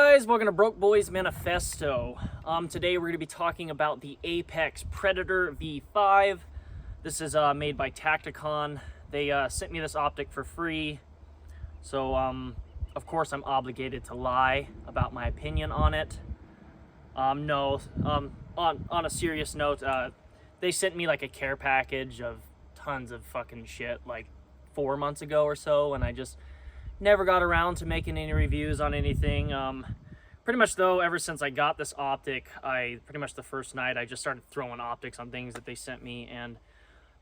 guys, welcome to Broke Boys Manifesto. Today we're going to be talking about the Apex Predator V5. This is made by Tacticon. They sent me this optic for free, so of course I'm obligated to lie about my opinion on it. On a serious note, they sent me like a care package of tons of fucking shit like 4 months ago or so, and I just never got around to making any reviews on anything. Pretty much though, ever since I got this optic, pretty much the first night I just started throwing optics on things that they sent me, and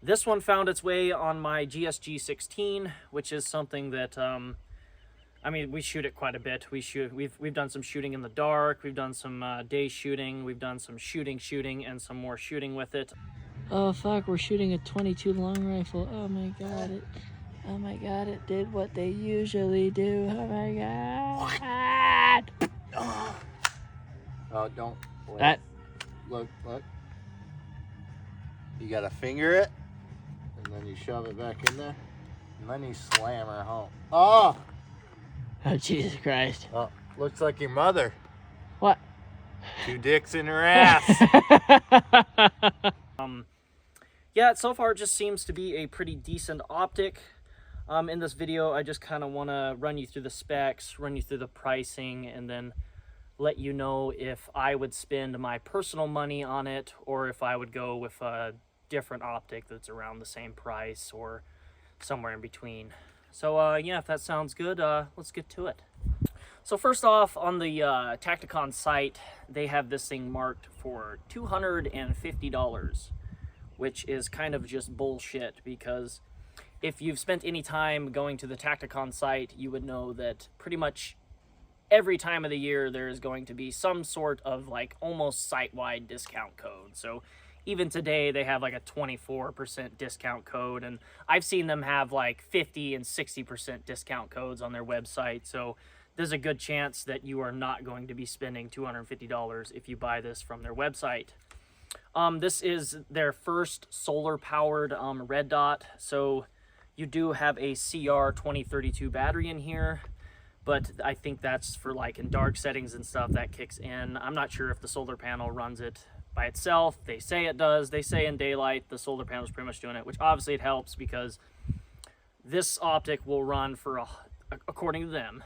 this one found its way on my GSG-16, which is something that I mean, we shoot it quite a bit. We've done some shooting in the dark, we've done some day shooting, we've done some shooting, and some more shooting with it. Oh fuck, we're shooting a 22 long rifle. Oh my god, it did what they usually do. Oh my god. Oh, don't. Wait. That. Look. You gotta finger it, and then you shove it back in there, and then you slam her home. Oh! Oh, Jesus Christ. Oh, looks like your mother. What? 2 dicks in her ass. Yeah, so far it just seems to be a pretty decent optic. In this video, I just kind of want to run you through the specs, run you through the pricing, and then let you know if I would spend my personal money on it or if I would go with a different optic that's around the same price or somewhere in between. So yeah, if that sounds good, let's get to it. So first off, on the Tacticon site, they have this thing marked for $250, which is kind of just bullshit, because if you've spent any time going to the Tacticon site, you would know that pretty much every time of the year there is going to be some sort of like almost site-wide discount code. So even today they have like a 24% discount code, and I've seen them have like 50 and 60% discount codes on their website. So there's a good chance that you are not going to be spending $250 if you buy this from their website. This is their first solar-powered red dot, so you do have a CR2032 battery in here, but I think that's for like in dark settings and stuff that kicks in. I'm not sure if the solar panel runs it by itself. They say it does. They say in daylight the solar panel is pretty much doing it, which obviously it helps, because this optic will run for, according to them,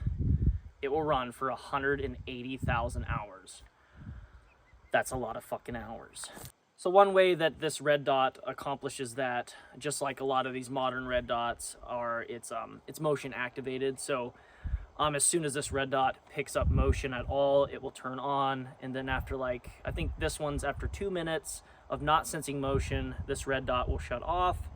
it will run for 180,000 hours. That's a lot of fucking hours. So one way that this red dot accomplishes that, just like a lot of these modern red dots, are it's motion activated. So as soon as this red dot picks up motion at all, it will turn on, and then after like, I think this one's after 2 minutes of not sensing motion, this red dot will shut off,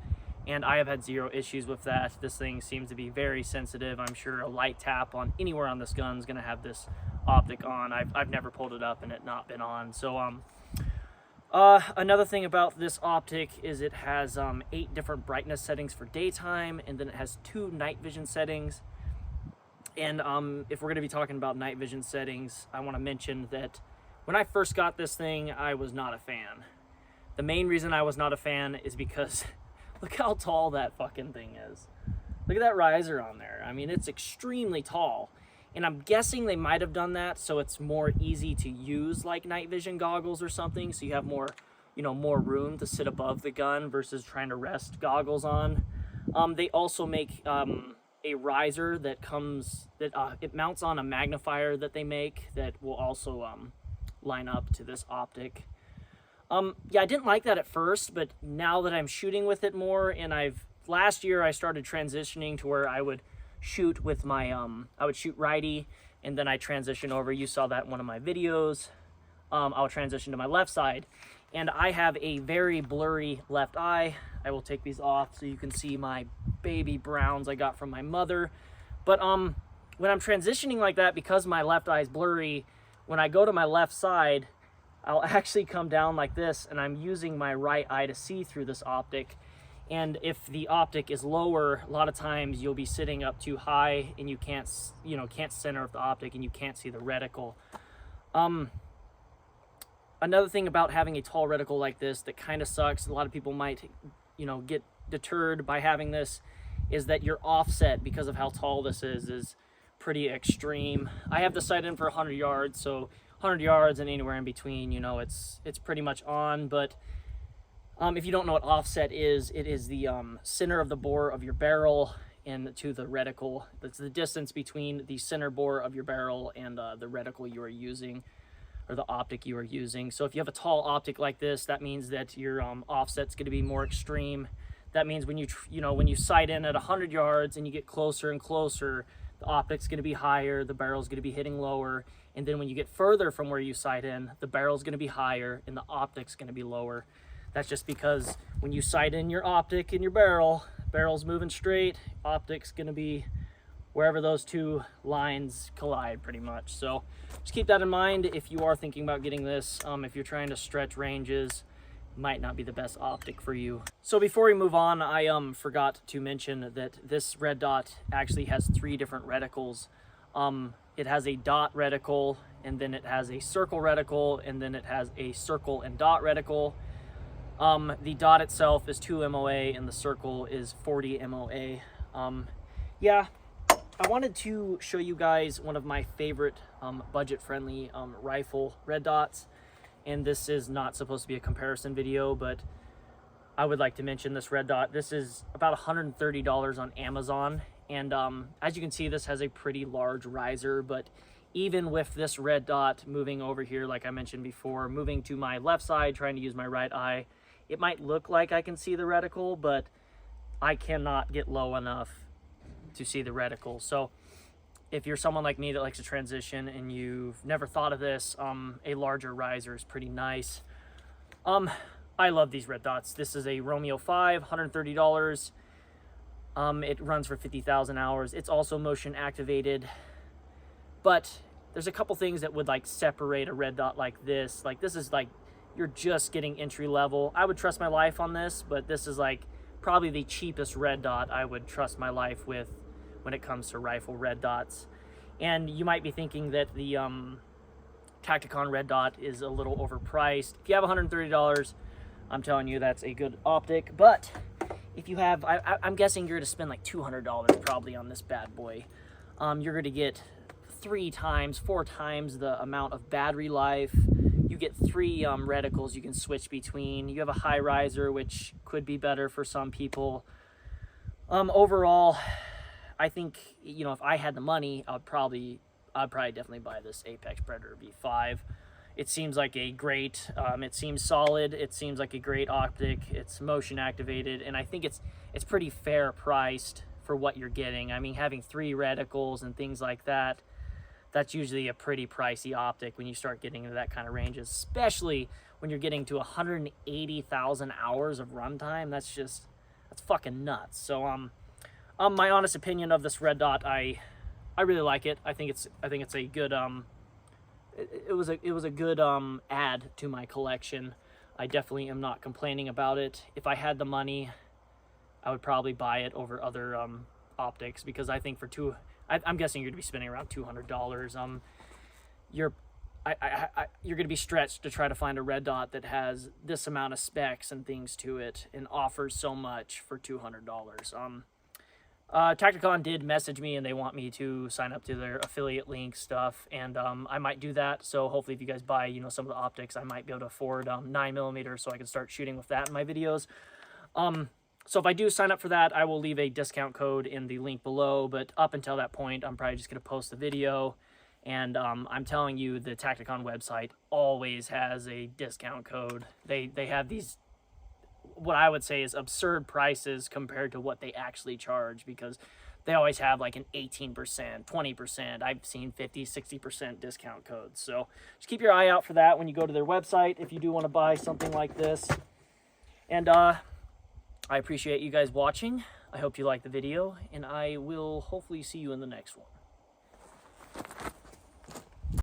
and I have had zero issues with that. This thing seems to be very sensitive. I'm sure a light tap on anywhere on this gun is going to have this optic on. I've never pulled it up and it not been on. So another thing about this optic is it has 8 different brightness settings for daytime, and then it has 2 night vision settings. And if we're going to be talking about night vision settings, I want to mention that when I first got this thing, I was not a fan. The main reason I was not a fan is because look how tall that fucking thing is. Look at that riser on there. I mean, it's extremely tall. And I'm guessing they might have done that so it's more easy to use like night vision goggles or something, so you have more, more room to sit above the gun versus trying to rest goggles on. They also make a riser that it mounts on a magnifier that they make that will also line up to this optic. Yeah, I didn't like that at first, but now that I'm shooting with it more, and last year I started transitioning to where I would shoot with my I would shoot righty, and then I transition over. You saw that in one of my videos. I'll transition to my left side, and I have a very blurry left eye. I will take these off so you can see my baby browns I got from my mother. But when I'm transitioning like that, because my left eye is blurry, when I go to my left side, I'll actually come down like this, and I'm using my right eye to see through this optic. And if the optic is lower, a lot of times you'll be sitting up too high and you can't center of the optic, and you can't see the reticle. Another thing about having a tall reticle like this that kind of sucks, a lot of people might, get deterred by having this, is that your offset, because of how tall this is pretty extreme. I have the sight in for 100 yards, so 100 yards and anywhere in between, you know, it's pretty much on. But if you don't know what offset is, it is the center of the bore of your barrel and to the reticle. That's the distance between the center bore of your barrel and the reticle you are using, or the optic you are using. So if you have a tall optic like this, that means that your offset's going to be more extreme. That means when you sight in at 100 yards and you get closer and closer, the optic's going to be higher, the barrel's going to be hitting lower, and then when you get further from where you sight in, the barrel's going to be higher and the optic's going to be lower. That's just because when you sight in your optic and your barrel's moving straight, optic's going to be wherever those two lines collide pretty much. So just keep that in mind if you are thinking about getting this. If you're trying to stretch ranges, might not be the best optic for you. So before we move on, I forgot to mention that this red dot actually has 3 different reticles. It has a dot reticle, and then it has a circle reticle, and then it has a circle and dot reticle. The dot itself is 2 MOA and the circle is 40 MOA. Yeah, I wanted to show you guys one of my favorite budget-friendly rifle red dots. And this is not supposed to be a comparison video, but I would like to mention this red dot. This is about $130 on Amazon. And as you can see, this has a pretty large riser, but even with this red dot moving over here, like I mentioned before, moving to my left side, trying to use my right eye, it might look like I can see the reticle, but I cannot get low enough to see the reticle. So if you're someone like me that likes to transition and you've never thought of this, a larger riser is pretty nice. I love these red dots. This is a Romeo 5, $130. It runs for 50,000 hours. It's also motion activated, but there's a couple things that would like separate a red dot like this. Like this is like, you're just getting entry level. I would trust my life on this, but this is like probably the cheapest red dot I would trust my life with when it comes to rifle red dots. And you might be thinking that the Tacticon red dot is a little overpriced. If you have $130, I'm telling you that's a good optic. But if you have, I'm guessing you're going to spend like $200 probably on this bad boy. You're going to get 3 times, 4 times the amount of battery life. You get 3 reticles you can switch between. You have a high riser, which could be better for some people. Overall, I think, you know, if I had the money, I'd probably definitely buy this Apex Predator V5. It seems like a great, it seems solid. It seems like a great optic. It's motion activated, and I think it's pretty fair priced for what you're getting. I mean, having 3 reticles and things like that, that's usually a pretty pricey optic when you start getting into that kind of range, especially when you're getting to 180,000 hours of runtime. That's fucking nuts. So my honest opinion of this red dot, I really like it. I think it's a good it was a good add to my collection. I definitely am not complaining about it. If I had the money, I would probably buy it over other optics, because I think I'm guessing you're gonna be spending around $200. You're gonna be stretched to try to find a red dot that has this amount of specs and things to it and offers so much for $200. Tacticon did message me and they want me to sign up to their affiliate link stuff, and I might do that. So hopefully if you guys buy, you know, some of the optics, I might be able to afford 9mm so I can start shooting with that in my videos. So if I do sign up for that, I will leave a discount code in the link below, but up until that point, I'm probably just going to post the video. And I'm telling you, the Tacticon website always has a discount code. They have these, what I would say is absurd prices compared to what they actually charge, because they always have like an 18%, 20%. I've seen 50, 60% discount codes. So just keep your eye out for that when you go to their website if you do want to buy something like this. And I appreciate you guys watching. I hope you liked the video, and I will hopefully see you in the next one.